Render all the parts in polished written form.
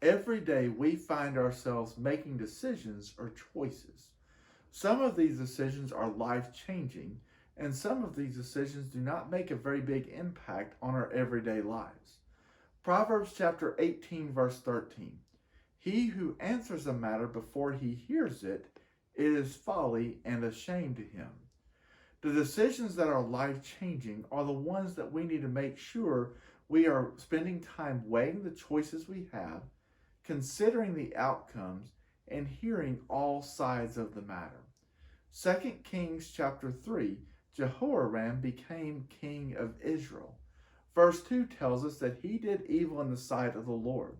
Every day we find ourselves making decisions or choices. Some of these decisions are life-changing, and some of these decisions do not make a very big impact on our everyday lives. Proverbs chapter 18, verse 13. He who answers a matter before he hears it, it is folly and a shame to him. The decisions that are life-changing are the ones that we need to make sure we are spending time weighing the choices we have, considering the outcomes, and hearing all sides of the matter. 2 Kings chapter 3, Jehoram became king of Israel. Verse 2 tells us that he did evil in the sight of the Lord,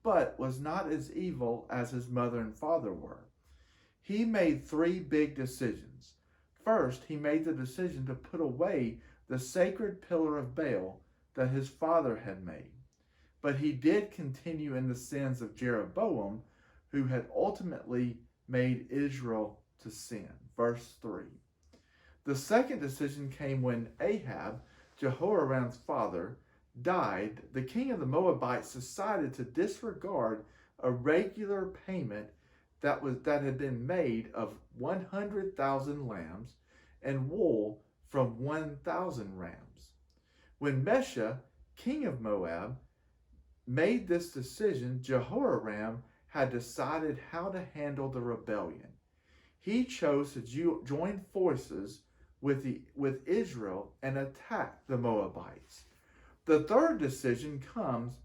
but was not as evil as his mother and father were. He made three big decisions. First, he made the decision to put away the sacred pillar of Baal that his father had made. But he did continue in the sins of Jeroboam, who had ultimately made Israel to sin. Verse 3. The second decision came when Ahab, Jehoram's father, died. The king of the Moabites decided to disregard a regular payment that had been made of 100,000 lambs and wool from 1,000 rams. When Mesha, king of Moab, made this decision, Jehoram had decided how to handle the rebellion. He chose to join forces with Israel and attack the Moabites. The third decision comes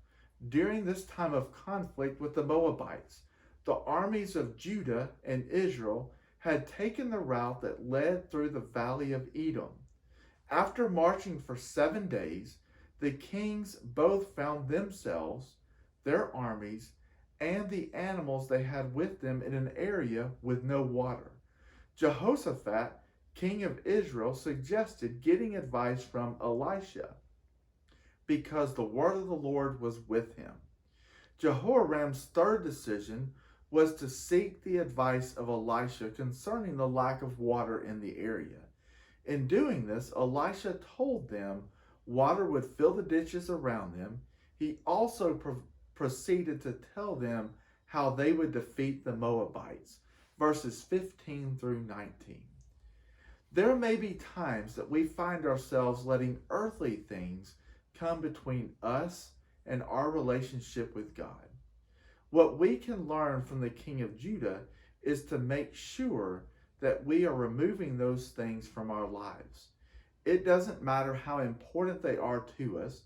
during this time of conflict with the Moabites. The armies of Judah and Israel had taken the route that led through the valley of Edom. After marching for 7 days, the kings both found themselves, their armies, and the animals they had with them in an area with no water. Jehoshaphat, king of Israel, suggested getting advice from Elisha because the word of the Lord was with him. Jehoram's third decision was to seek the advice of Elisha concerning the lack of water in the area. In doing this, Elisha told them water would fill the ditches around them. He also proceeded to tell them how they would defeat the Moabites. Verses 15 through 19. There may be times that we find ourselves letting earthly things come between us and our relationship with God. What we can learn from the king of Judah is to make sure that we are removing those things from our lives. It doesn't matter how important they are to us.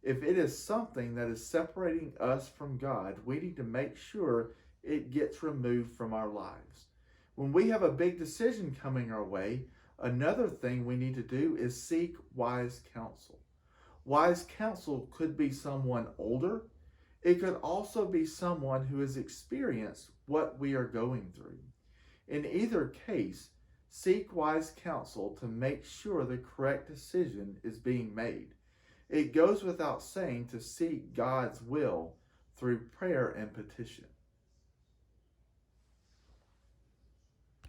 If it is something that is separating us from God, we need to make sure it gets removed from our lives. When we have a big decision coming our way, another thing we need to do is seek wise counsel. Wise counsel could be someone older. It could also be someone who has experienced what we are going through. In either case, seek wise counsel to make sure the correct decision is being made. It goes without saying to seek God's will through prayer and petition.